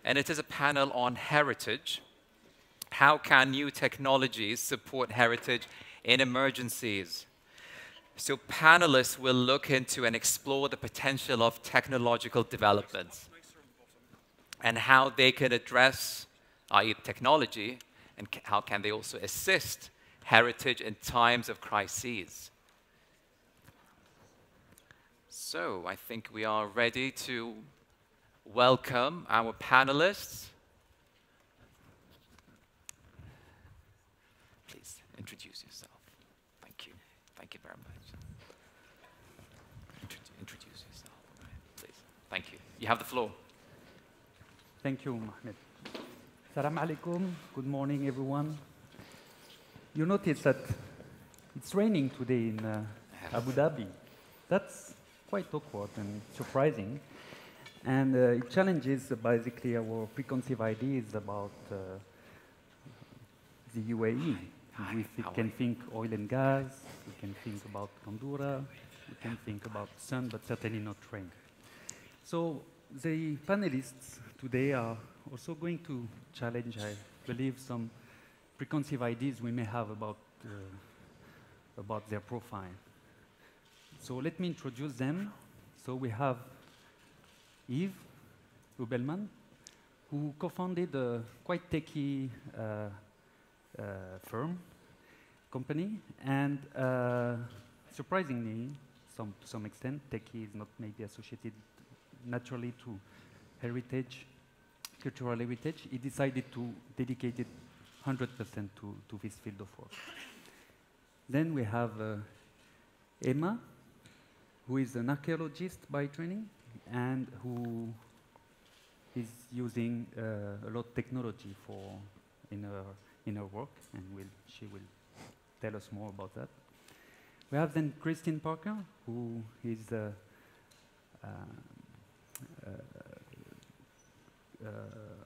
and it is a panel on heritage. How can new technologies support heritage in emergencies? So panelists will look into and explore the potential of technological developments and how they can address, i.e. technology, and how can they also assist heritage in times of crises. So I think we are ready to welcome our panelists. Please introduce yourself. Thank you. Thank you very much. Introduce yourself, please. Thank you. You have the floor. Thank you, Mohamed. Salam alaikum. Good morning, everyone. You notice that it's raining today in Abu Dhabi. That's quite awkward and surprising. And it challenges basically our preconceived ideas about the UAE. We can think oil and gas, we can think about Condura, we can think about sun, but certainly not rain. So the panelists today are also going to challenge, I believe, some preconceived ideas we may have about their profile. So let me introduce them. So we have Yves Rubelman, who co-founded a quite techy company, and surprisingly, to some extent, techy is not maybe associated naturally to heritage, cultural heritage. He decided to dedicate it 100% to this field of work. Then we have Emma, who is an archaeologist by training and who is using a lot of technology in her work, and she will tell us more about that. We have then Christine Parker, who is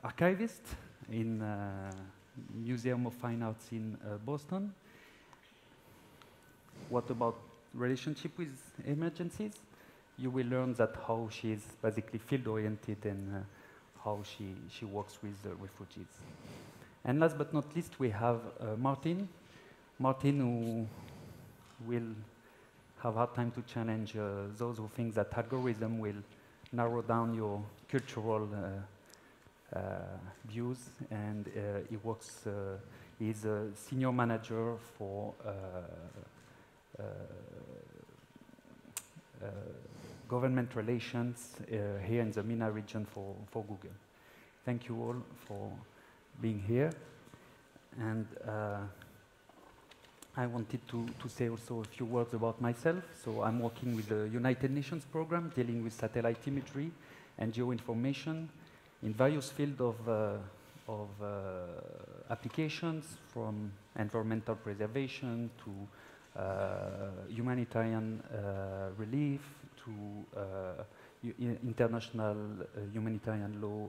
archivist in Museum of Fine Arts in Boston. What about relationship with emergencies? You will learn that how she is basically field-oriented and how she works with refugees. And last but not least, we have Martin. Martin, who will have hard time to challenge those who think that algorithm will narrow down your cultural views, and he works. He's a senior manager for government relations here in the MENA region for Google. Thank you all for being here. And I wanted to say also a few words about myself. So I'm working with the United Nations program dealing with satellite imagery and geoinformation in various fields of applications, from environmental preservation to humanitarian relief, to international humanitarian law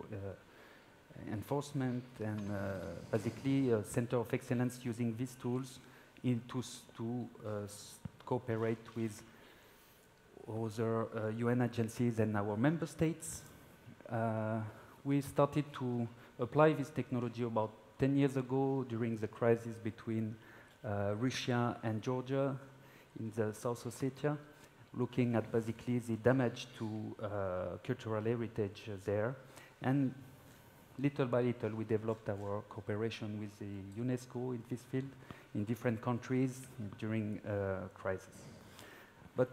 enforcement, and basically a center of excellence using these tools to cooperate with other UN agencies and our member states. We started to apply this technology about 10 years ago during the crisis between Russia and Georgia in the South Ossetia, looking at basically the damage to cultural heritage there. And little by little, we developed our cooperation with the UNESCO in this field in different countries during crisis. But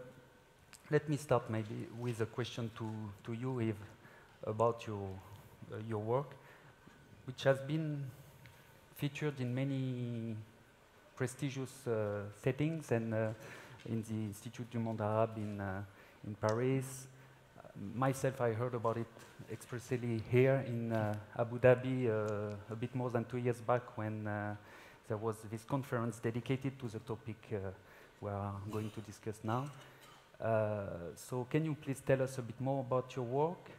let me start maybe with a question to you, Yves, about your work, which has been featured in many prestigious settings, and in the Institut du Monde Arabe in Paris. Myself, I heard about it expressly here in Abu Dhabi a bit more than 2 years back, when there was this conference dedicated to the topic we are going to discuss now. So can you please tell us a bit more about your work,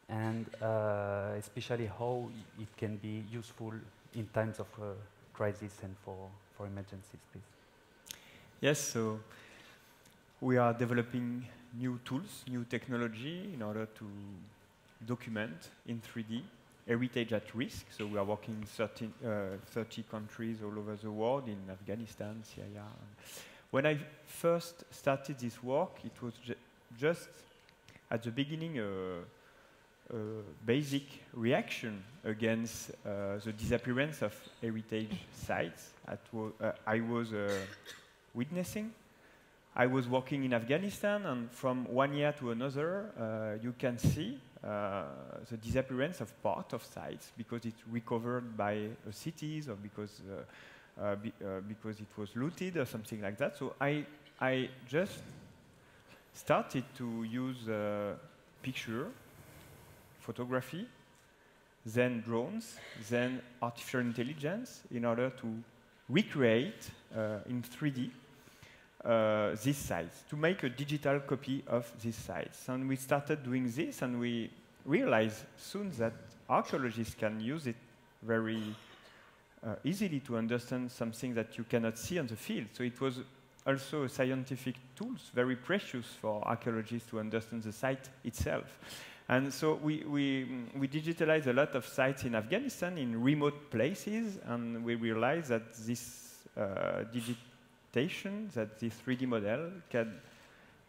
and especially how it can be useful in times of crisis and for emergencies, please? Yes, so we are developing new tools, new technology in order to document in 3D heritage at risk. So we are working in 30 countries all over the world, in Afghanistan, Syria. When I first started this work, it was just at the beginning a basic reaction against the disappearance of heritage sites I was witnessing. I was working in Afghanistan, and from one year to another, you can see the disappearance of part of sites because it's recovered by cities or because it was looted or something like that. So I just started to use picture, photography, then drones, then artificial intelligence in order to recreate in 3D these sites, to make a digital copy of these sites. And we started doing this, and we realized soon that archaeologists can use it very easily to understand something that you cannot see on the field. So it was also a scientific tool, very precious for archaeologists to understand the site itself. And so we digitalized a lot of sites in Afghanistan, in remote places, and we realized that this that this 3D model can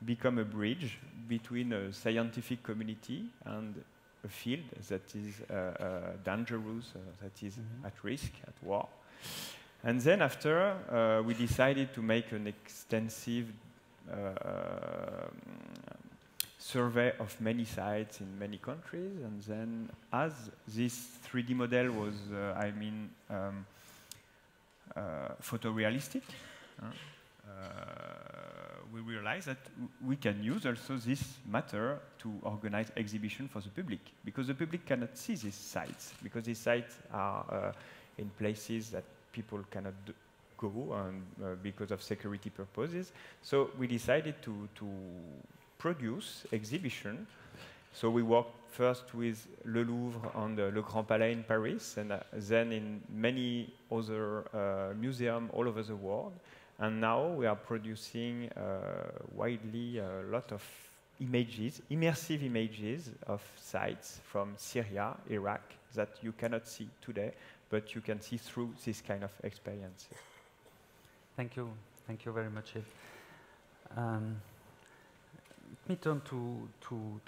become a bridge between a scientific community and a field that is dangerous, that is at risk, at war. And then after, we decided to make an extensive survey of many sites in many countries. And then as this 3D model was, photorealistic, we realized that we can use also this matter to organize exhibition for the public, because the public cannot see these sites, because these sites are in places that people cannot go because of security purposes. So we decided to produce exhibition. So we worked first with Le Louvre and Le Grand Palais in Paris, and then in many other museums all over the world. And now we are producing widely a lot of images, immersive images of sites from Syria, Iraq, that you cannot see today, but you can see through this kind of experiences. Thank you very much, Ed. Let me turn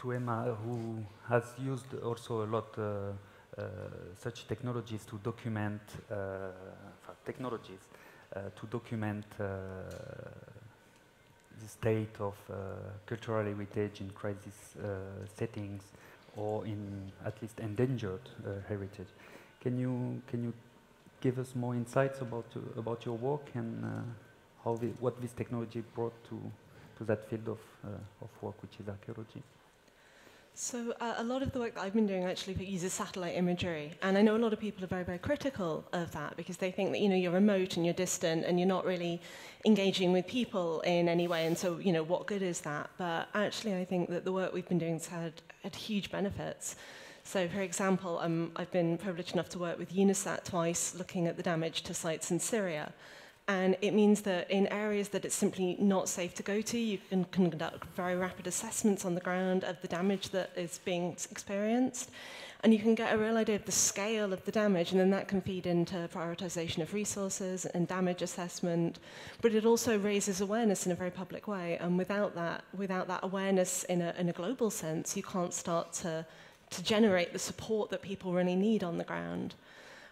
to Emma, who has used also a lot such technologies to document the state of cultural heritage in crisis settings, or in at least endangered heritage. Can you give us more insights about your work and what this technology brought to that field of work, which is archaeology? So a lot of the work that I've been doing actually uses satellite imagery, and I know a lot of people are very, very critical of that because they think that you're remote and you're distant and you're not really engaging with people in any way, and so what good is that? But actually, I think that the work we've been doing has had huge benefits. So, for example, I've been privileged enough to work with UNISAT twice, looking at the damage to sites in Syria. And it means that in areas that it's simply not safe to go to, you can conduct very rapid assessments on the ground of the damage that is being experienced. And you can get a real idea of the scale of the damage, and then that can feed into prioritization of resources and damage assessment. But it also raises awareness in a very public way. And without that awareness in a global sense, you can't start to generate the support that people really need on the ground.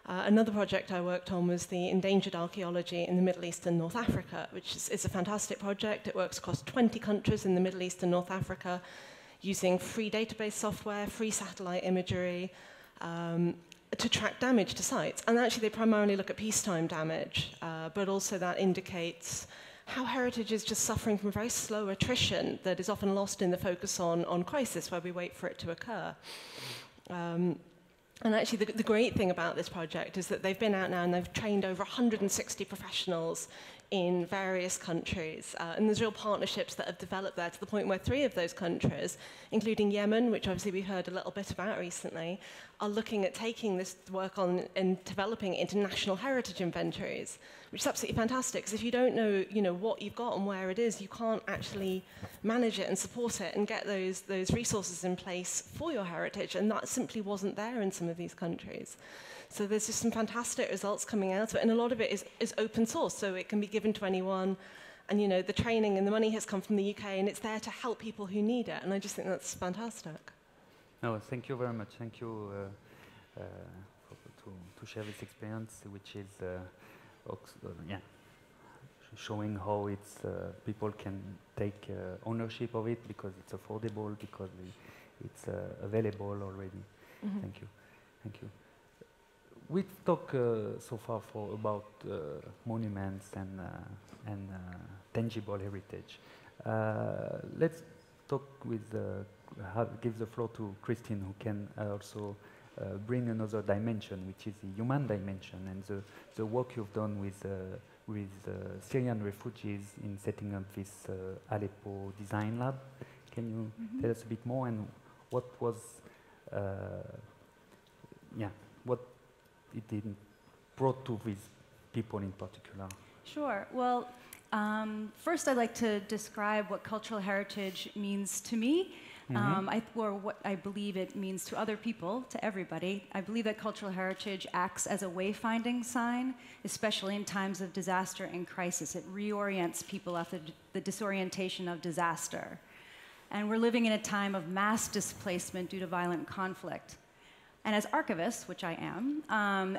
Another project I worked on was the endangered archaeology in the Middle East and North Africa, which is a fantastic project. It works across 20 countries in the Middle East and North Africa, using free database software, free satellite imagery, to track damage to sites. And actually, they primarily look at peacetime damage, but also that indicates how heritage is just suffering from a very slow attrition that is often lost in the focus on crisis, where we wait for it to occur. And actually, the great thing about this project is that they've been out now and they've trained over 160 professionals in various countries. And there's real partnerships that have developed there to the point where 3 of those countries, including Yemen, which obviously we heard a little bit about recently, are looking at taking this work on and developing it into national heritage inventories, which is absolutely fantastic, because if you don't know, what you've got and where it is, you can't actually manage it and support it and get those resources in place for your heritage, and that simply wasn't there in some of these countries. So there's just some fantastic results coming out of it, and a lot of it is open source, so it can be given to anyone, and the training and the money has come from the UK, and it's there to help people who need it, and I just think that's fantastic. No, thank you very much. Thank you to share this experience, which is showing how it's people can take ownership of it because it's affordable, because it's available already. Mm-hmm. Thank you. Thank you. We've talked so far about monuments and tangible heritage. Let's talk with give the floor to Christine, who can also bring another dimension, which is the human dimension, and the work you've done with Syrian refugees in setting up this Aleppo Design Lab. Can you tell us a bit more, and what was what it brought to these people in particular? Sure. Well, first I'd like to describe what cultural heritage means to me, or what I believe it means to other people, to everybody. I believe that cultural heritage acts as a wayfinding sign, especially in times of disaster and crisis. It reorients people after the disorientation of disaster. And we're living in a time of mass displacement due to violent conflict. And as archivists, which I am,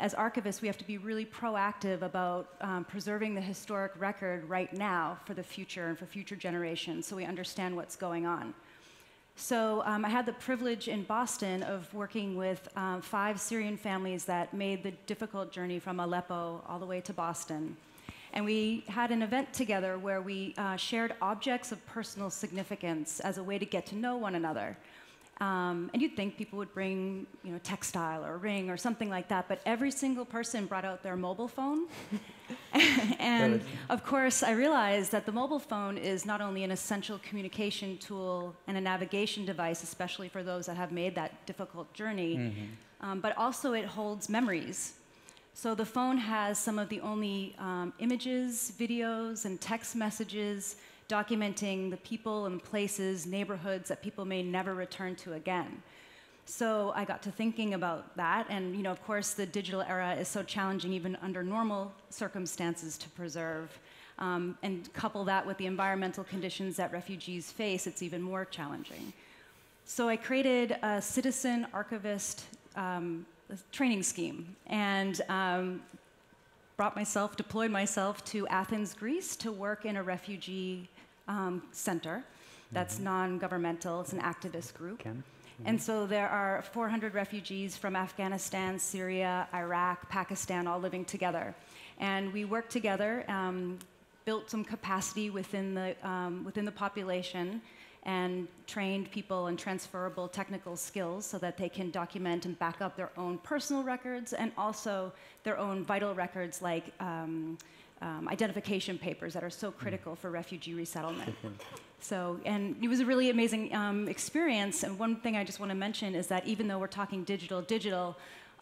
as archivists, we have to be really proactive about preserving the historic record right now for the future and for future generations, so we understand what's going on. So I had the privilege in Boston of working with 5 Syrian families that made the difficult journey from Aleppo all the way to Boston. And we had an event together where we shared objects of personal significance as a way to get to know one another. And you'd think people would bring, textile or a ring or something like that, but every single person brought out their mobile phone. And of course, I realized that the mobile phone is not only an essential communication tool and a navigation device, especially for those that have made that difficult journey, but also it holds memories. So the phone has some of the only images, videos, and text messages documenting the people and places, neighborhoods that people may never return to again. So I got to thinking about that, and of course the digital era is so challenging even under normal circumstances to preserve, and couple that with the environmental conditions that refugees face, it's even more challenging. So I created a citizen archivist training scheme, and deployed myself to Athens, Greece to work in a refugee center that's non-governmental, it's an activist group. And so there are 400 refugees from Afghanistan, Syria, Iraq, Pakistan, all living together. And we worked together, built some capacity within the population, and trained people in transferable technical skills so that they can document and back up their own personal records and also their own vital records like identification papers that are so critical for refugee resettlement. So, and it was a really amazing experience. And one thing I just want to mention is that even though we're talking digital,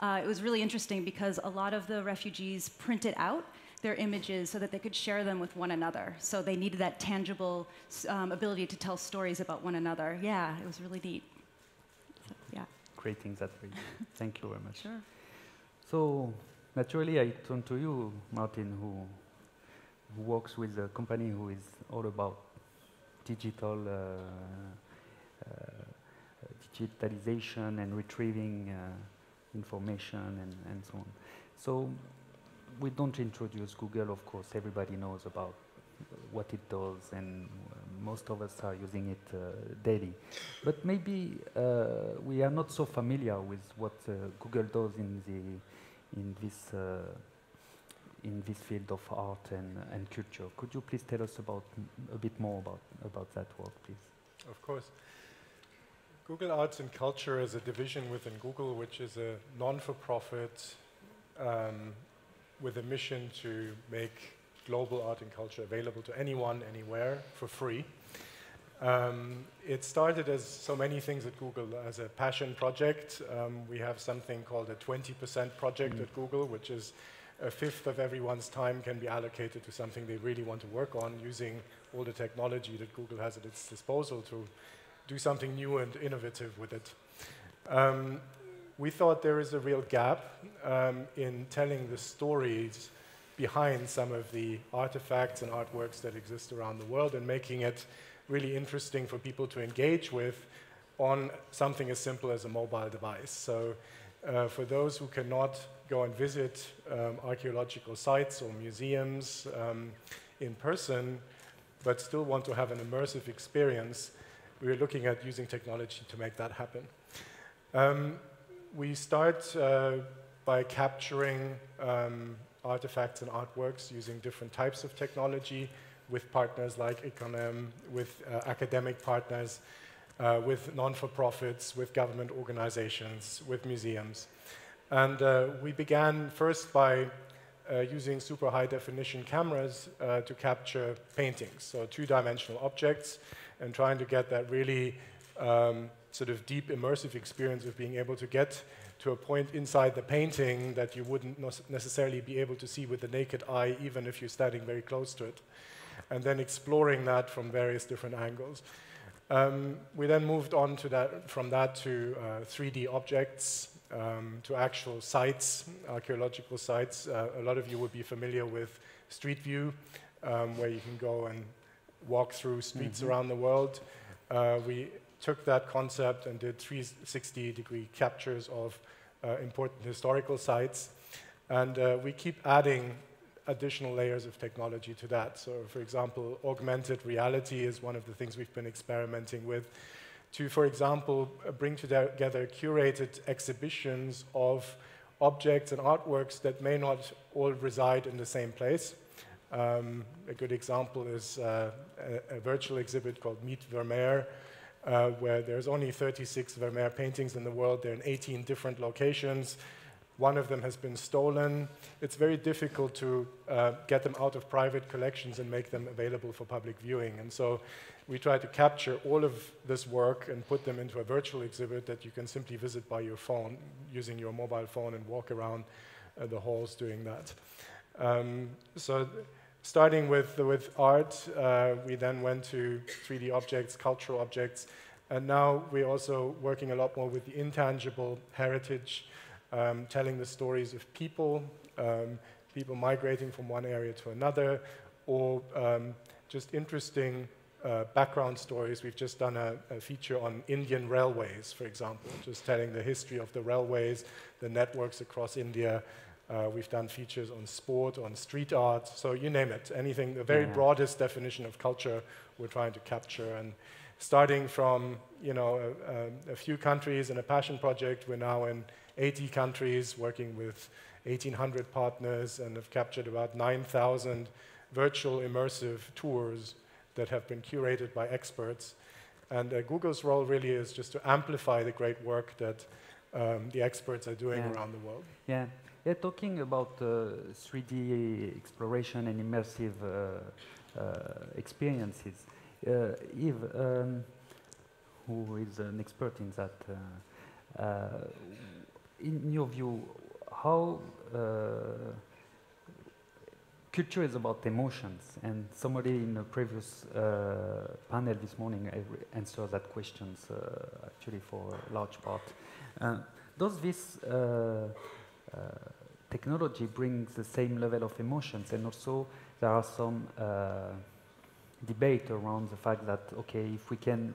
it was really interesting because a lot of the refugees printed out their images so that they could share them with one another. So they needed that tangible ability to tell stories about one another. Yeah, it was really neat. So, yeah. Creating that for you. Thank you very much. Sure. So naturally, I turn to you, Martin, who works with a company who is all about digital digitalization and retrieving information and so on. So we don't introduce Google, of course. Everybody knows about what it does, and most of us are using it daily. But maybe we are not so familiar with what Google does in this field of art and culture. Could you please tell us a bit more about that work, please? Of course. Google Arts and Culture is a division within Google, which is a non-for-profit with a mission to make global art and culture available to anyone, anywhere, for free. It started as so many things at Google as a passion project. We have something called a 20% project at Google, which is a fifth of everyone's time can be allocated to something they really want to work on, using all the technology that Google has at its disposal to do something new and innovative with it. We thought there is a real gap in telling the stories behind some of the artifacts and artworks that exist around the world and making it really interesting for people to engage with on something as simple as a mobile device. So for those who cannot go and visit archaeological sites or museums in person, but still want to have an immersive experience, we're looking at using technology to make that happen. We start by capturing artifacts and artworks using different types of technology with partners like Econem, with academic partners, with non-for-profits, with government organizations, with museums. And we began first by using super high-definition cameras to capture paintings, so two-dimensional objects, and trying to get that really sort of deep immersive experience of being able to get to a point inside the painting that you wouldn't necessarily be able to see with the naked eye, even if you're standing very close to it, and then exploring that from various different angles. We then moved on to that, from that to 3D objects, to actual sites, archaeological sites. A lot of you will be familiar with Street View, where you can go and walk through streets around the world. We took that concept and did 360-degree captures of important historical sites. And we keep adding additional layers of technology to that. So, for example, augmented reality is one of the things we've been experimenting with to, for example, bring together curated exhibitions of objects and artworks that may not all reside in the same place. A good example is a virtual exhibit called Meet Vermeer, where there's only 36 Vermeer paintings in the world. They're in 18 different locations. One of them has been stolen. It's very difficult to get them out of private collections and make them available for public viewing. And so we try to capture all of this work and put them into a virtual exhibit that you can simply visit by your phone, using your mobile phone, and walk around the halls doing that. So starting with art, we then went to 3D objects, cultural objects, and now we're also working a lot more with the intangible heritage, telling the stories of people, people migrating from one area to another, or just interesting background stories. We've just done a feature on Indian railways, for example, just telling the history of the railways, the networks across India. We've done features on sport, on street art, so you name it, anything, the very broadest definition of culture we're trying to capture. And starting from, you know, a few countries in a passion project, we're now in 80 countries, working with 1,800 partners, and have captured about 9,000 virtual immersive tours that have been curated by experts. And Google's role really is just to amplify the great work that the experts are doing around the world. Yeah, talking about 3D exploration and immersive experiences, Yves, who is an expert in that, in your view, how culture is about emotions, and somebody in a previous panel this morning answered that question actually for a large part. Does this technology bring the same level of emotions? And also there are some debate around the fact that, okay, if we can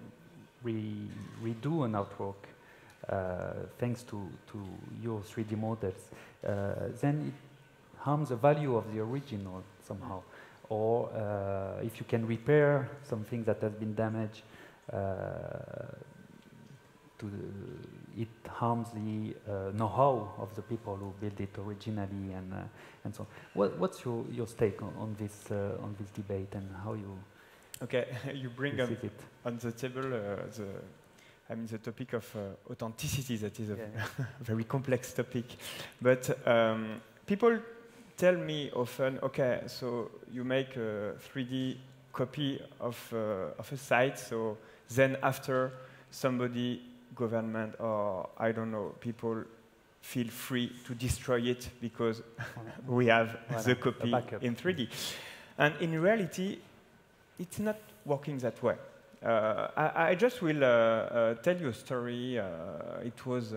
redo an artwork thanks to your 3D models, then it harms the value of the original somehow. Or if you can repair something that has been damaged, it harms the know-how of the people who built it originally, and so on. What's your take on this debate, and how you you bring on the table the topic of authenticity. That is a very complex topic, but people tell me often, okay, so you make a 3D copy of a site, so then after somebody, government or I don't know, people feel free to destroy it because we have the copy in 3D. And in reality, it's not working that way. I just will tell you a story. It was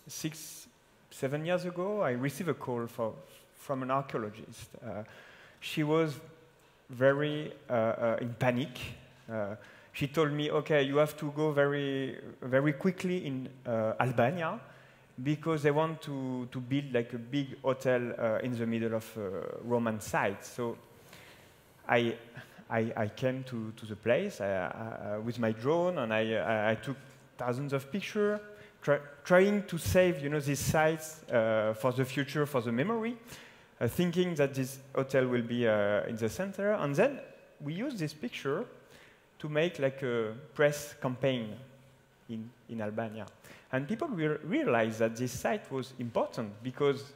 6-7 years ago. I received a call from an archaeologist. She was very in panic. She told me, okay, you have to go very, very quickly in Albania because they want to build like a big hotel in the middle of a Roman site. So I came to the place with my drone, and I took thousands of pictures, trying to save, these sites for the future, for the memory, thinking that this hotel will be in the center. And then we used this picture to make like a press campaign in Albania. And people will realize that this site was important because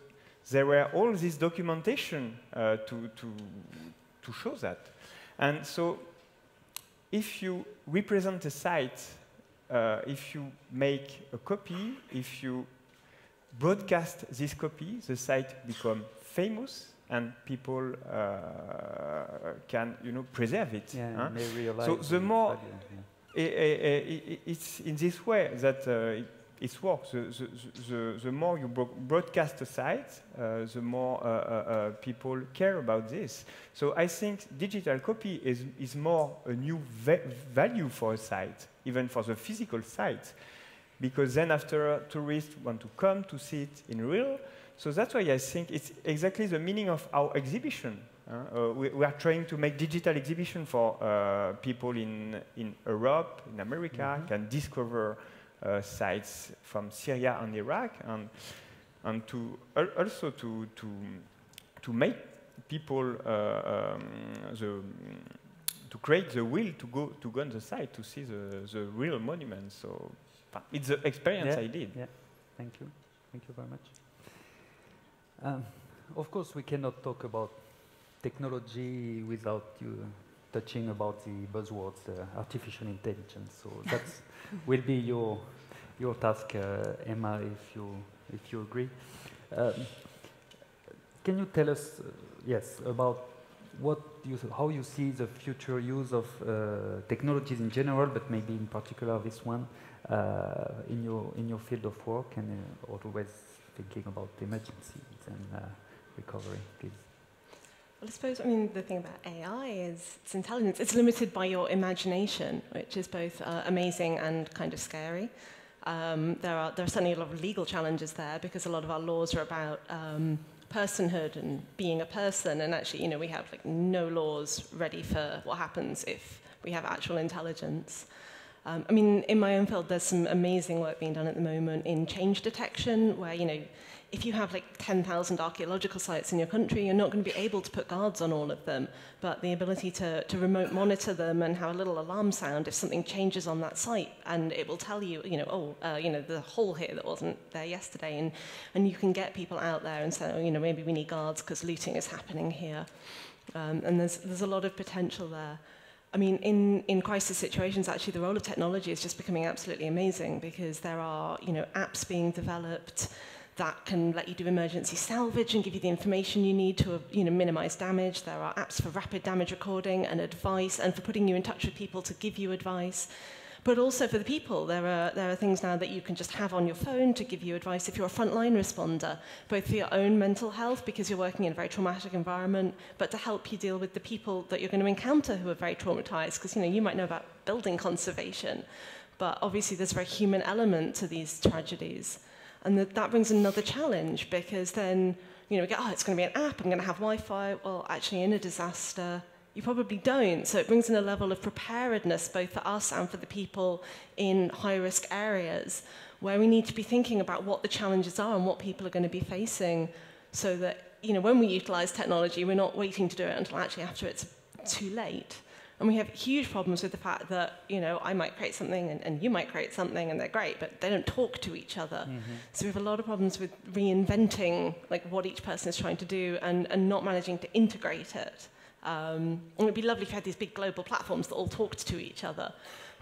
there were all this documentation to show that. And so if you represent a site, if you make a copy, if you broadcast this copy, the site becomes famous and people can, preserve it. Yeah, huh? they realize so the more, it's in this way that it works. The more you broadcast a site, the more people care about this. So I think digital copy is more a new value for a site, even for the physical site, because then after tourists want to come to see it in real. So that's why I think it's exactly the meaning of our exhibition. We are trying to make digital exhibition for people in Europe, in America, can discover sites from Syria and Iraq, and to also to make people to create the will to go on the site to see the real monuments. So it's the experience I did. Yeah, thank you very much. Of course, we cannot talk about technology without you touching about the buzzwords, artificial intelligence. So that will be your task, Emma, if you agree. Can you tell us, about how you see the future use of technologies in general, but maybe in particular this one in your field of work, and always thinking about emergencies and recovery, please. Well, I suppose, the thing about AI is its intelligence. It's limited by your imagination, which is both amazing and kind of scary. There are certainly a lot of legal challenges there because a lot of our laws are about personhood and being a person, and actually, we have like no laws ready for what happens if we have actual intelligence. In my own field, there's some amazing work being done at the moment in change detection, where, if you have like 10,000 archaeological sites in your country, you're not going to be able to put guards on all of them, but the ability to remote monitor them and have a little alarm sound if something changes on that site, and it will tell you, the hole here that wasn't there yesterday, and you can get people out there and say, maybe we need guards because looting is happening here. And there's a lot of potential there. In crisis situations, actually, the role of technology is just becoming absolutely amazing because there are, apps being developed that can let you do emergency salvage and give you the information you need to, minimize damage. There are apps for rapid damage recording and advice, and for putting you in touch with people to give you advice. But also for the people, there are things now that you can just have on your phone to give you advice if you're a frontline responder, both for your own mental health because you're working in a very traumatic environment, but to help you deal with the people that you're going to encounter who are very traumatized, because you might know about building conservation, but obviously there's a very human element to these tragedies. And that brings another challenge because then, we go, it's going to be an app, I'm going to have Wi-Fi. Well, actually, in a disaster, you probably don't. So it brings in a level of preparedness, both for us and for the people in high-risk areas, where we need to be thinking about what the challenges are and what people are going to be facing so that, when we utilize technology, we're not waiting to do it until actually after it's too late. And we have huge problems with the fact that, you know, I might create something and you might create something and they're great, but they don't talk to each other. So we have a lot of problems with reinventing like what each person is trying to do and not managing to integrate it. And it would be lovely if you had these big global platforms that all talked to each other.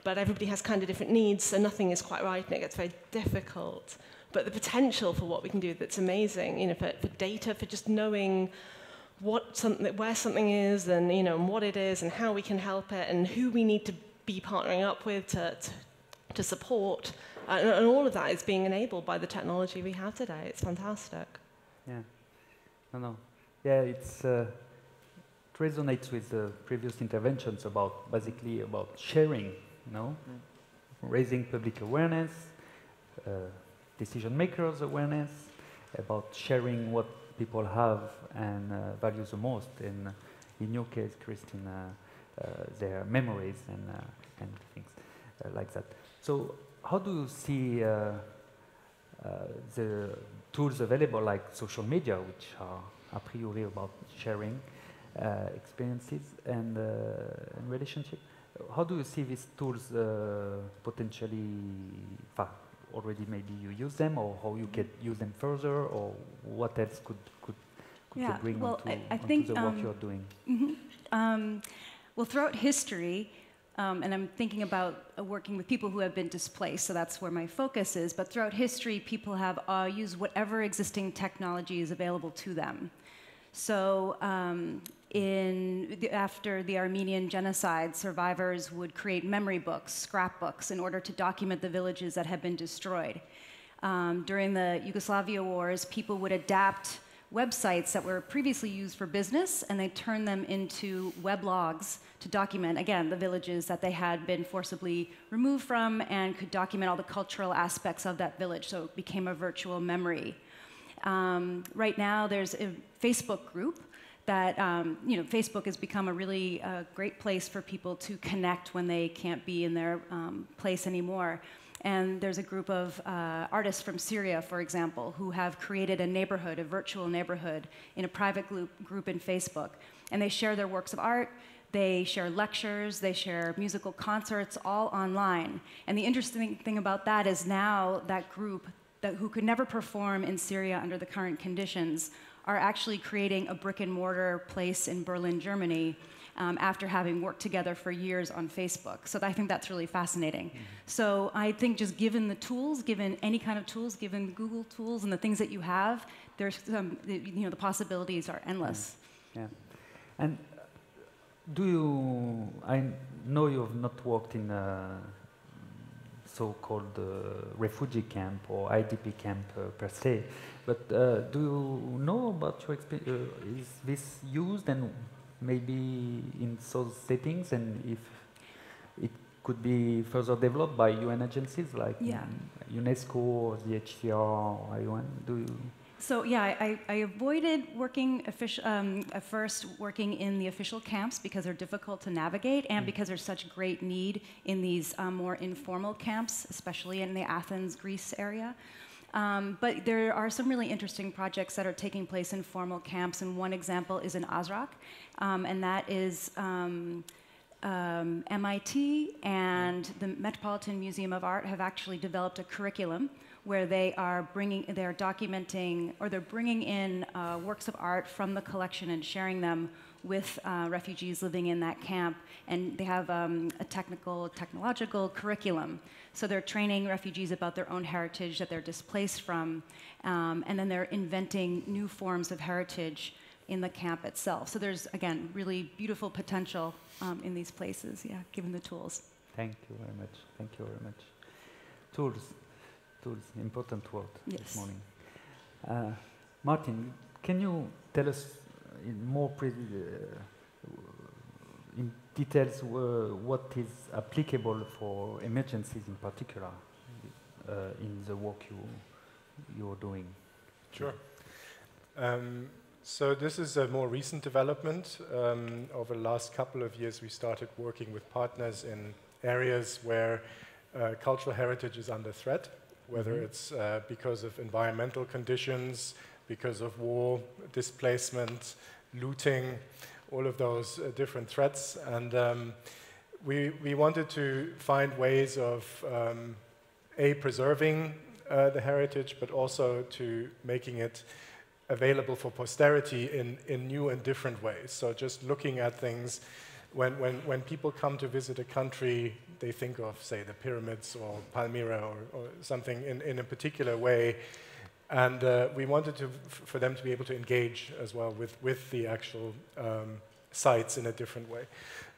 But everybody has kind of different needs, so nothing is quite right and it gets very difficult. But the potential for what we can do that's amazing, you know, for data, for just knowing where something is and, you know, and what it is and how we can help it and who we need to be partnering up with to support. And all of that is being enabled by the technology we have today. It's fantastic. Yeah. Yeah, it resonates with the previous interventions about basically about sharing, you know, raising public awareness, decision makers awareness, about sharing what people have and value the most. In your case, Christine, their memories and things like that. So how do you see the tools available like social media, which are a priori about sharing experiences and relationship? How do you see these tools potentially, already maybe you use them, or how you can use them further, or what else could you bring onto the work you're doing? Well, throughout history, and I'm thinking about working with people who have been displaced, so that's where my focus is, but throughout history, people have used whatever existing technology is available to them. So after the Armenian genocide, survivors would create memory books, scrapbooks, in order to document the villages that had been destroyed. During the Yugoslavia wars, people would adapt websites that were previously used for business, and they turned them into weblogs to document, again, the villages that they had been forcibly removed from and could document all the cultural aspects of that village, so it became a virtual memory. Right now, there's a Facebook group that, you know, Facebook has become a really great place for people to connect when they can't be in their place anymore. And there's a group of artists from Syria, for example, who have created a neighborhood, a virtual neighborhood, in a private group in Facebook. And they share their works of art, they share lectures, they share musical concerts, all online. And the interesting thing about that is now that group who could never perform in Syria under the current conditions are actually creating a brick-and-mortar place in Berlin, Germany, after having worked together for years on Facebook. So I think that's really fascinating. So I think just given the tools, given any kind of tools, given Google tools and the things that you have, there's you know, the possibilities are endless. Yeah. And I know you have not worked in a so-called refugee camp or IDP camp per se, but do you know about your experience? Is this used and maybe in those settings, and if it could be further developed by UN agencies like UNESCO or the HCR or ION? Do you? So yeah, I avoided working first working in the official camps because they're difficult to navigate and because there's such great need in these more informal camps, especially in the Athens, Greece area. But there are some really interesting projects that are taking place in formal camps, and one example is in Azraq, and that is MIT and the Metropolitan Museum of Art have actually developed a curriculum where they're documenting, or they're bringing in works of art from the collection and sharing them with refugees living in that camp. And they have a technological curriculum. So they're training refugees about their own heritage that they're displaced from, and then they're inventing new forms of heritage in the camp itself. So there's, again, really beautiful potential in these places, given the tools. Thank you very much. Thank you very much. Tools, important word this morning. Martin, can you tell us in more in details what is applicable for emergencies in particular in the work you're doing? Sure. So this is a more recent development. Over the last couple of years, we started working with partners in areas where cultural heritage is under threat, whether it's because of environmental conditions, because of war, displacement, looting, all of those different threats. And we wanted to find ways of preserving the heritage, but also to making it available for posterity in new and different ways. So just looking at things, when people come to visit a country, they think of, say, the pyramids or Palmyra or something in a particular way. And we wanted for them to be able to engage as well with the actual sites in a different way.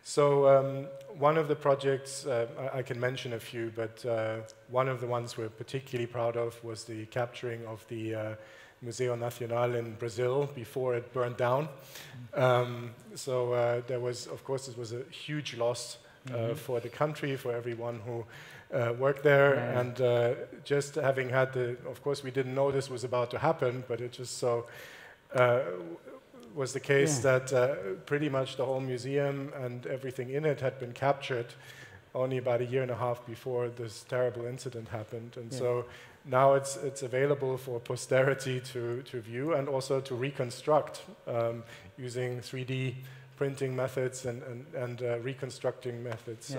So one of the projects, I can mention a few, but one of the ones we're particularly proud of was the capturing of the Museu Nacional in Brazil before it burned down. So there was, of course, it was a huge loss for the country, for everyone who worked there, and just having had of course, we didn't know this was about to happen, but it just so was the case that pretty much the whole museum and everything in it had been captured only about a year and a half before this terrible incident happened. And so now it's available for posterity to view and also to reconstruct using 3D printing methods and reconstructing methods.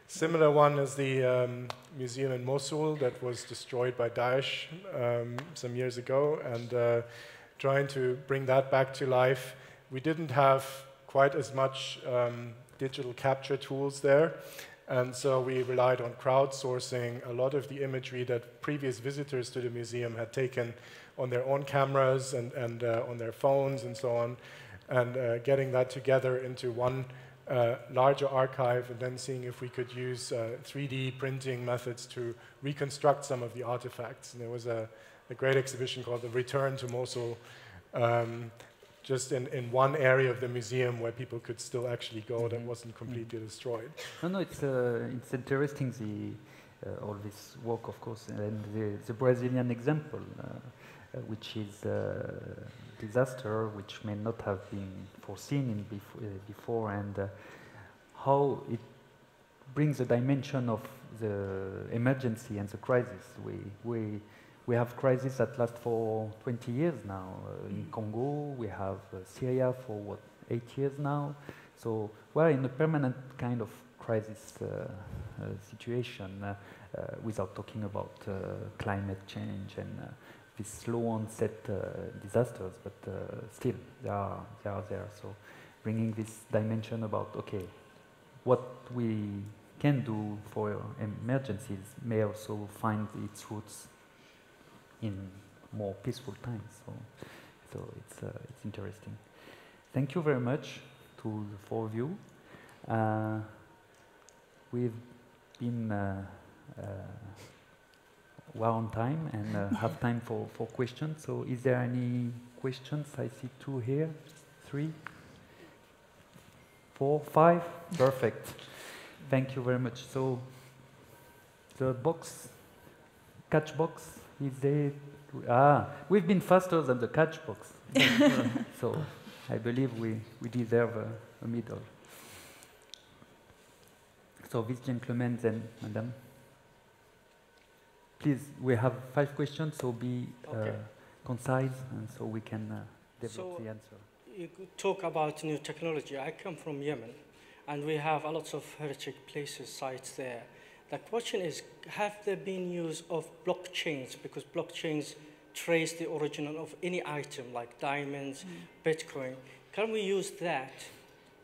Similar one is the museum in Mosul that was destroyed by Daesh some years ago, and trying to bring that back to life. We didn't have quite as much digital capture tools there, and so we relied on crowdsourcing a lot of the imagery that previous visitors to the museum had taken on their own cameras and on their phones and so on, and getting that together into one larger archive, and then seeing if we could use 3D printing methods to reconstruct some of the artifacts. And there was a great exhibition called The Return to Mosul, just in one area of the museum where people could still actually go that wasn't completely destroyed. No, it's interesting, all this work, of course, and the Brazilian example, which is disaster, which may not have been foreseen before, and how it brings a dimension of the emergency and the crisis. We have crises that last for 20 years now. In Congo, we have Syria for 8 years now. So we're in a permanent kind of crisis situation, without talking about climate change and these slow onset disasters, but still they are there. So bringing this dimension about, okay, what we can do for emergencies may also find its roots in more peaceful times. So it's interesting. Thank you very much to the four of you. We've been well on time and have time for questions. So is there any questions? I see 2 here, 3, 4, 5. Perfect. Thank you very much. So the box, catch box, is there? We've been faster than the catch box. So I believe we deserve a medal. So this gentleman then, madam. Please, we have 5 questions, so be concise, and so we can develop the answer. You talk about new technology. I come from Yemen, and we have a lot of heritage places, sites there. The question is, have there been use of blockchains? Because blockchains trace the origin of any item, like diamonds, Bitcoin. Can we use that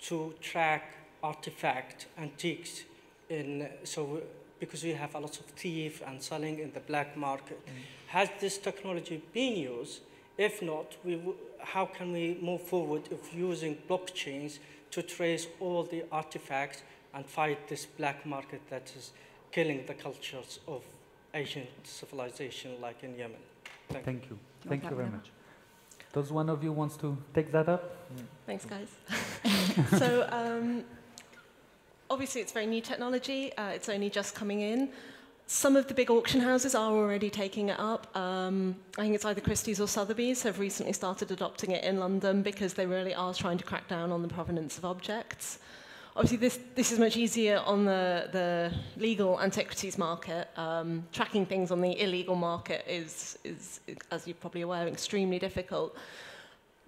to track artifact, antiques, because we have a lot of thieves and selling in the black market? Has this technology been used? If not, how can we move forward if using blockchains to trace all the artifacts and fight this black market that is killing the cultures of Asian civilization, like in Yemen? Thank you. Thank you very much. Does one of you wants to take that up? Thanks, guys. So obviously it's very new technology. It's only just coming in. Some of the big auction houses are already taking it up. I think it's either Christie's or Sotheby's have recently started adopting it in London because they really are trying to crack down on the provenance of objects. Obviously, this is much easier on the legal antiquities market. Tracking things on the illegal market is, as you're probably aware, extremely difficult.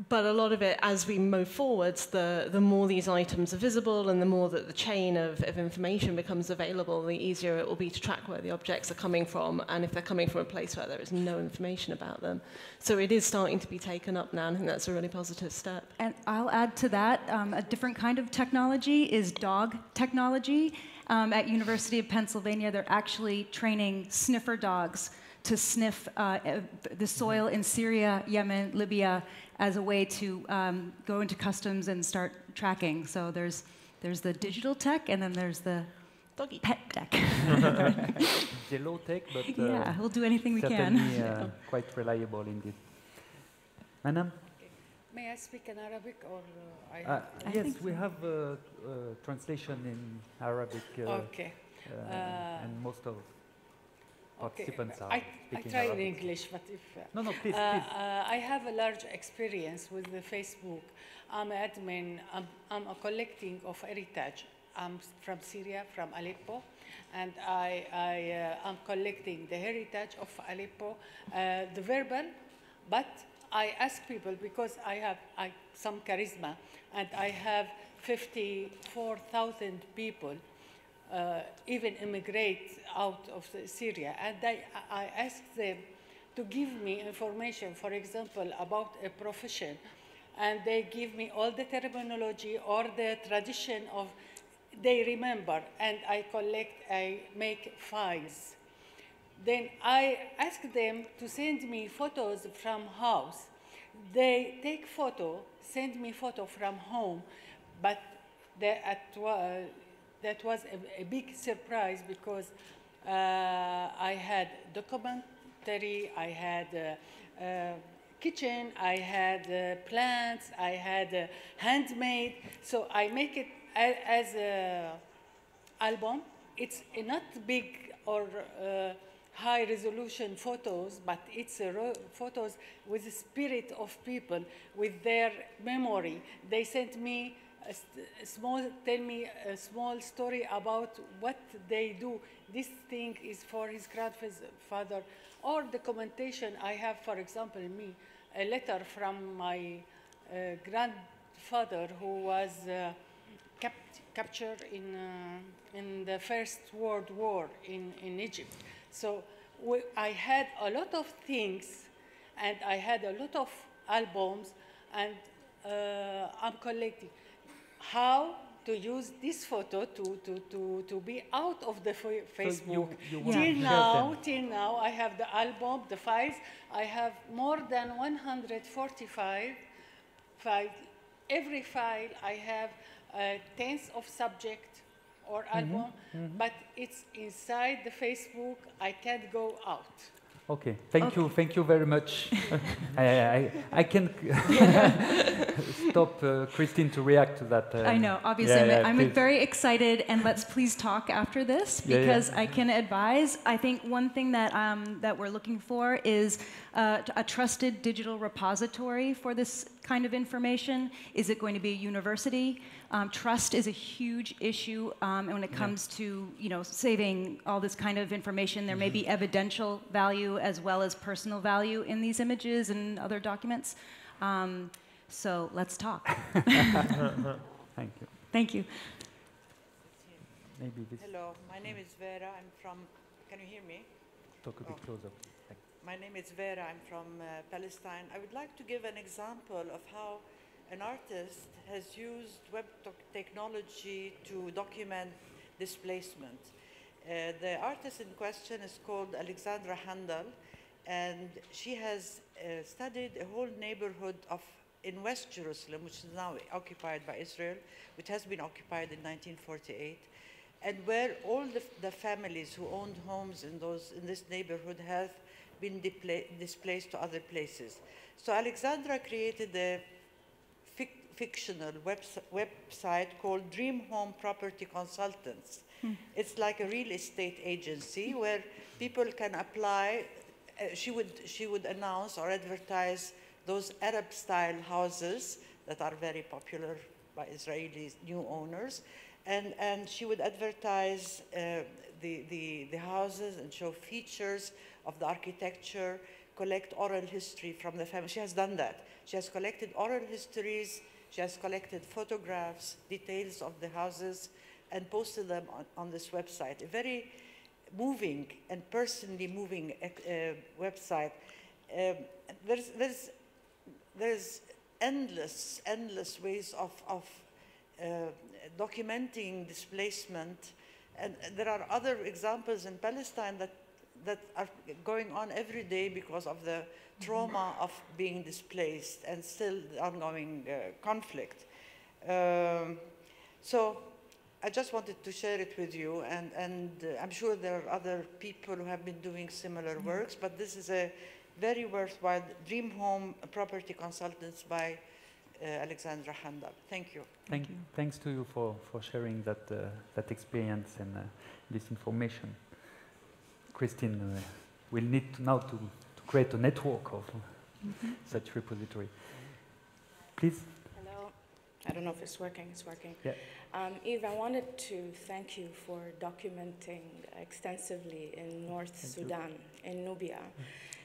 but a lot of it, as we move forwards, the more these items are visible and the more that the chain of information becomes available, the easier it will be to track where the objects are coming from, and if they're coming from a place where there is no information about them. So it is starting to be taken up now, and I think that's a really positive step. And I'll add to that, a different kind of technology is dog technology. At University of Pennsylvania, they're actually training sniffer dogs to sniff the soil in Syria, Yemen, Libya, as a way to go into customs and start tracking. So there's the digital tech, and then there's the Doggy pet tech. The low tech, but yeah, we'll do anything we can. certainly quite reliable indeed. Madam? May I speak in Arabic or Yes, we have translation in Arabic. Okay. And most of participants are I speaking try Arabic. in English, but if No, please, please. I have a large experience with the Facebook. I'm an admin. I'm a collecting of heritage. I'm from Syria, from Aleppo, and I'm collecting the heritage of Aleppo, the verbal, but I ask people because I have some charisma, and I have 54,000 people even immigrate out of Syria, and I ask them to give me information, for example, about a profession, and they give me all the terminology or the tradition of they remember, and I collect, I make files. Then I ask them to send me photos from house. They take photo, send me photo from home, but that was a big surprise because I had documentary, I had kitchen, I had plants, I had handmade. So I make it as an album. It's not big or high resolution photos, but it's photos with the spirit of people, with their memory. They sent me tell me a small story about what they do. This thing is for his grandfather, or documentation. I have, for example, a letter from my grandfather who was captured in the First World War in Egypt. So I had a lot of things, and I had a lot of albums, and I'm collecting. How to use this photo to be out of the Facebook. Till now, I have the album, the files. I have more than 145 files. Every file I have tens of subject or album, but it's inside the Facebook. I can't go out. Okay, thank you very much. I can stop Christine to react to that. I know, obviously, I'm very excited, and let's please talk after this, because I can advise. I think one thing that we're looking for is a trusted digital repository for this kind of information. Is it going to be a university? Trust is a huge issue when it comes to saving all this kind of information. There may be evidential value as well as personal value in these images and other documents. So let's talk. Thank you. Thank you. Maybe this. Hello, my name is Vera. I'm from. Can you hear me? Talk a bit closer. My name is Vera. I'm from Palestine. I would like to give an example of how an artist has used web technology to document displacement. The artist in question is called Alexandra Handel, and she has studied a whole neighborhood in West Jerusalem, which is now occupied by Israel, which has been occupied in 1948, and where all the families who owned homes in this neighborhood have been displaced to other places. So Alexandra created a fictional website called Dream Home Property Consultants. It's like a real estate agency where people can apply. She would announce or advertise those Arab-style houses that are very popular by Israeli new owners, and she would advertise the houses and show features of the architecture, collect oral history from the family. She has done that. She has collected oral histories, she has collected photographs, details of the houses, and posted them on this website. A very moving and personally moving website. There's endless ways of documenting displacement. And there are other examples in Palestine that are going on every day because of the trauma of being displaced and still the ongoing conflict. So I just wanted to share it with you, and I'm sure there are other people who have been doing similar works, but this is a very worthwhile Dream Home Property Consultants by Alexandra Handal. Thank you. Thanks to you for sharing that experience and this information. Christine, we'll need now to create a network of such repository. Please. Hello. I don't know if it's working. It's working. Yeah. Eve, I wanted to thank you for documenting extensively in North Sudan, in Nubia.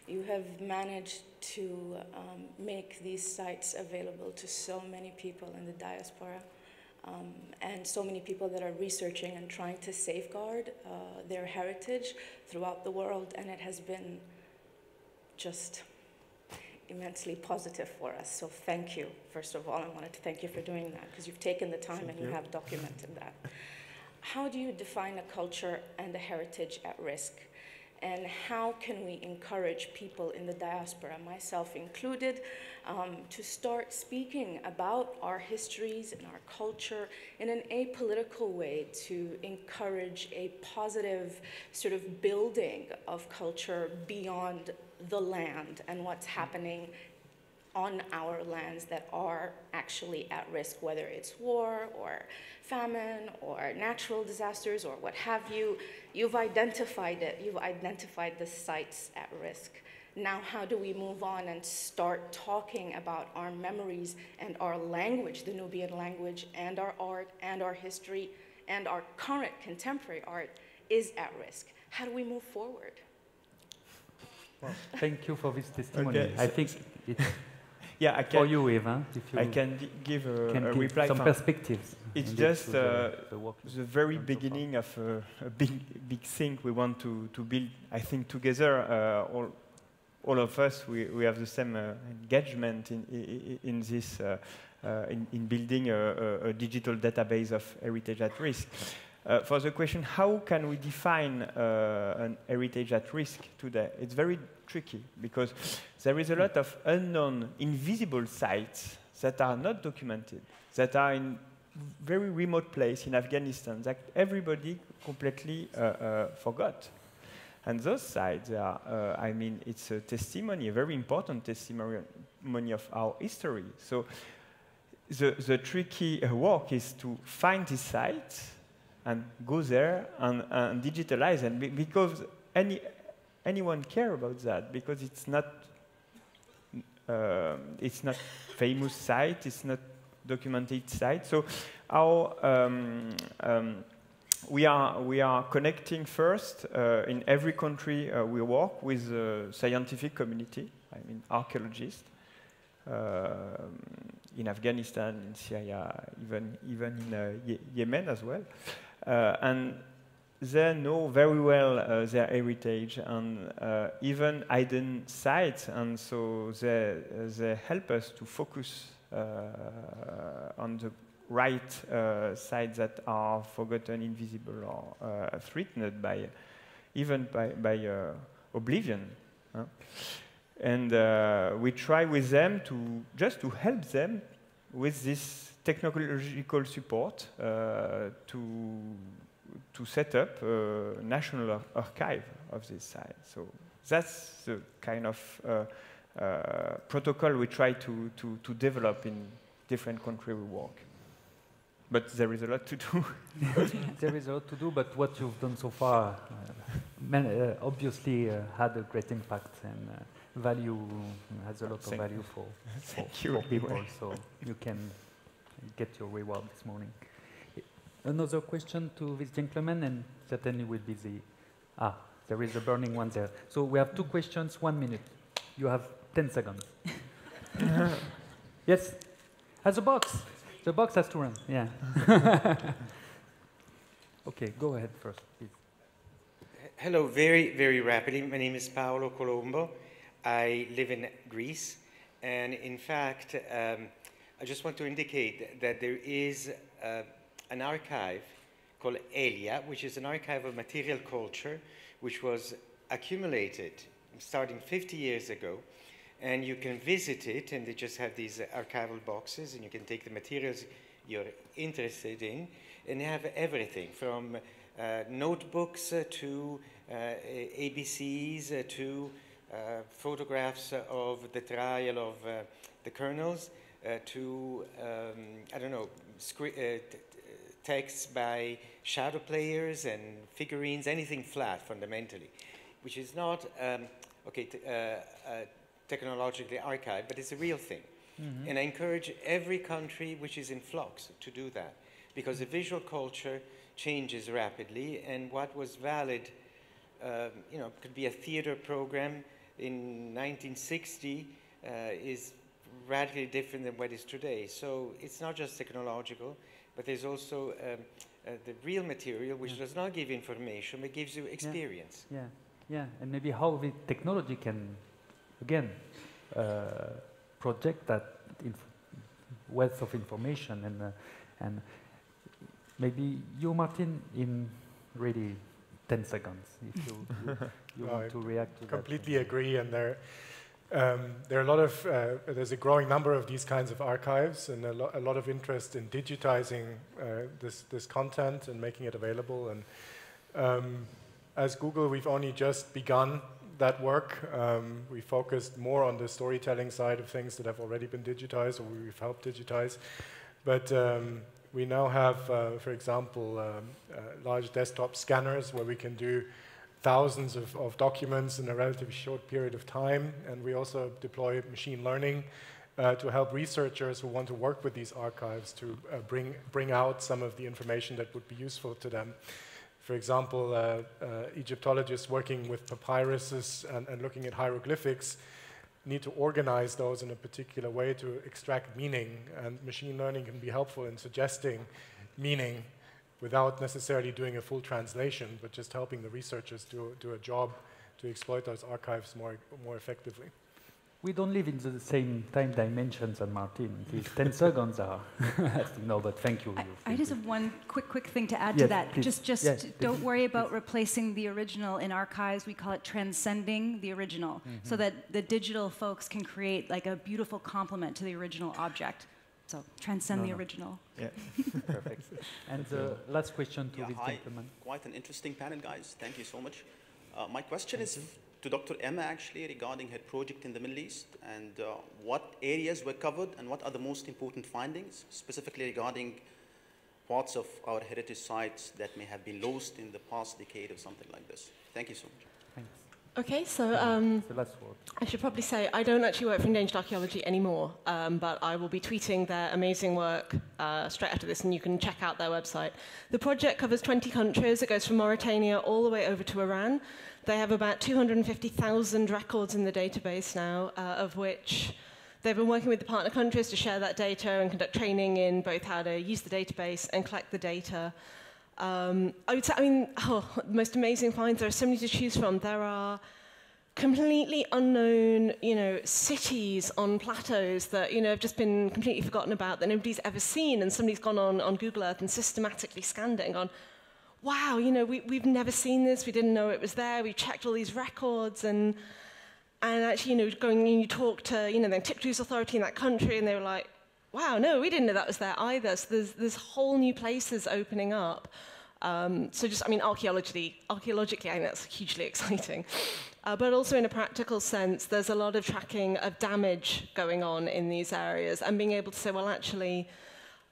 You have managed to make these sites available to so many people in the diaspora and so many people that are researching and trying to safeguard their heritage throughout the world, and it has been just immensely positive for us. So thank you. First of all, I wanted to thank you for doing that, because you've taken the time and you have documented that. How do you define a culture and a heritage at risk? And how can we encourage people in the diaspora, myself included, to start speaking about our histories and our culture in an apolitical way, to encourage a positive sort of building of culture beyond the land and what's happening on our lands that are actually at risk, whether it's war or famine or natural disasters or what have you. You've identified it. You've identified the sites at risk. Now, how do we move on and start talking about our memories and our language, the Nubian language, and our art and our history and our current contemporary art is at risk? How do we move forward? Well, thank you for this testimony. Okay, I think it's I can, for you, Eva, if you I can give a give reply. some perspectives. It's just the very so beginning of a big thing we want to build. I think together, all of us, we have the same engagement in this, in building a digital database of heritage at risk. For the question, how can we define an heritage at risk today? It's very tricky, because there is a lot of unknown, invisible sites that are not documented, that are in very remote place in Afghanistan, that everybody completely forgot. And those sites are, I mean, it's a testimony, a very important testimony of our history. So the tricky work is to find these sites and go there and digitalize them, because anyone care about that, because it's not famous site, it's not documented site. So our we are connecting first in every country we work with the scientific community, I mean archaeologists, in Afghanistan, in Syria, even in Yemen as well. And they know very well their heritage and even hidden sites, and so they help us to focus on the right sites that are forgotten, invisible, or threatened by oblivion. And we try with them to help them with this technological support to set up a national archive of this site. So that's the kind of protocol we try to develop in different countries we work. But there is a lot to do. There is a lot to do, but what you've done so far obviously had a great impact, and value has a lot of value for people, so you can get your reward this morning. Another question to this gentleman, and certainly will be there is a burning one there. So we have two questions, 1 minute. You have 10 seconds. Yes, as a box. The box has to run, yeah. Okay, go ahead first, please. Hello, very, very rapidly. My name is Paolo Colombo. I live in Greece. And in fact, I just want to indicate that there is an archive called ELIA, which is an archive of material culture, which was accumulated starting 50 years ago. And you can visit it, and they just have these archival boxes, and you can take the materials you're interested in, and have everything from notebooks to ABCs to photographs of the trial of the colonels to, I don't know, texts by shadow players and figurines, anything flat fundamentally, which is not, technologically archived, but it's a real thing. Mm-hmm. And I encourage every country which is in flux to do that, because the visual culture changes rapidly, and what was valid, could be a theater program in 1960 is radically different than what is today. So it's not just technological, but there's also the real material, which does not give information, but gives you experience. Yeah, and maybe how the technology can, again, project that wealth of information, and maybe you, Martin, in really 10 seconds, if you want to react to that. Completely agree, and there are a lot of, there's a growing number of these kinds of archives, and a lot of interest in digitizing this content and making it available. And as Google, we've only just begun that work. We focused more on the storytelling side of things that have already been digitized, or we've helped digitize. But we now have, for example, large desktop scanners where we can do thousands of documents in a relatively short period of time. And we also deploy machine learning to help researchers who want to work with these archives to bring out some of the information that would be useful to them. For example, Egyptologists working with papyruses and looking at hieroglyphics need to organize those in a particular way to extract meaning, and machine learning can be helpful in suggesting meaning without necessarily doing a full translation, but just helping the researchers do a job to exploit those archives more effectively. We don't live in the same time dimensions as Martin. These 10 seconds are, no, but thank you. I just have one quick thing to add to that. Please. Just don't worry about replacing the original in archives. We call it transcending the original, so that the digital folks can create like a beautiful complement to the original object. So transcend the original. Yeah, perfect. And the last question to this gentleman. Quite an interesting panel, guys. Thank you so much. My question is to Dr. Emma, actually, regarding her project in the Middle East, and what areas were covered and what are the most important findings, specifically regarding parts of our heritage sites that may have been lost in the past decade or something like this. Thank you so much. Thanks. Okay, so the last word. I should probably say I don't actually work for Endangered Archaeology anymore, but I will be tweeting their amazing work straight after this, and you can check out their website. The project covers 20 countries. It goes from Mauritania all the way over to Iran. They have about 250,000 records in the database now, of which they've been working with the partner countries to share that data and conduct training in both how to use the database and collect the data. I would say, the most amazing finds, there are so many to choose from. There are completely unknown, cities on plateaus that, have just been completely forgotten about, that nobody's ever seen, and somebody's gone on Google Earth and systematically scanned it and gone, wow, we've never seen this, we didn't know it was there, we checked all these records, and actually, going and you talk to, the Antiquities Authority in that country, and they were like, wow, no, we didn't know that was there either. So there's whole new places opening up. So just, archaeologically, I think that's hugely exciting. But also in a practical sense, there's a lot of tracking of damage going on in these areas, and being able to say, well, actually,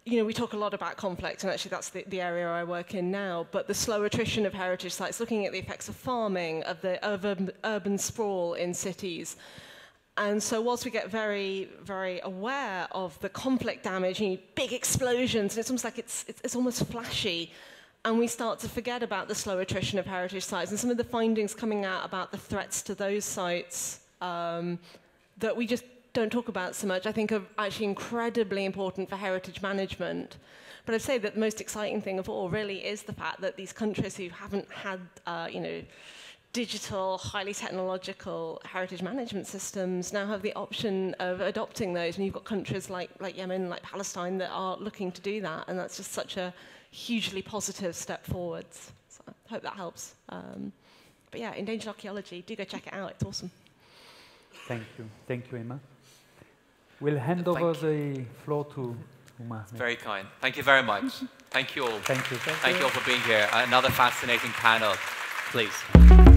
we talk a lot about conflict, and actually that's the area I work in now, but the slow attrition of heritage sites, looking at the effects of farming, of urban sprawl in cities. And so whilst we get very, very aware of the conflict damage, big explosions, and it's almost like it's almost flashy, and we start to forget about the slow attrition of heritage sites, and some of the findings coming out about the threats to those sites that we just don't talk about so much, I think are actually incredibly important for heritage management. But I'd say that the most exciting thing of all really is the fact that these countries who haven't had, digital, highly technological heritage management systems now have the option of adopting those. And you've got countries like Yemen, like Palestine, that are looking to do that. And that's just such a hugely positive step forwards. So I hope that helps. But yeah, endangered archaeology, do go check it out. It's awesome. Thank you. Thank you, Emma. We'll hand over the floor to Uma. Very kind. Thank you very much. Thank you all. Thank you. Thank you all for being here. Another fascinating panel, please.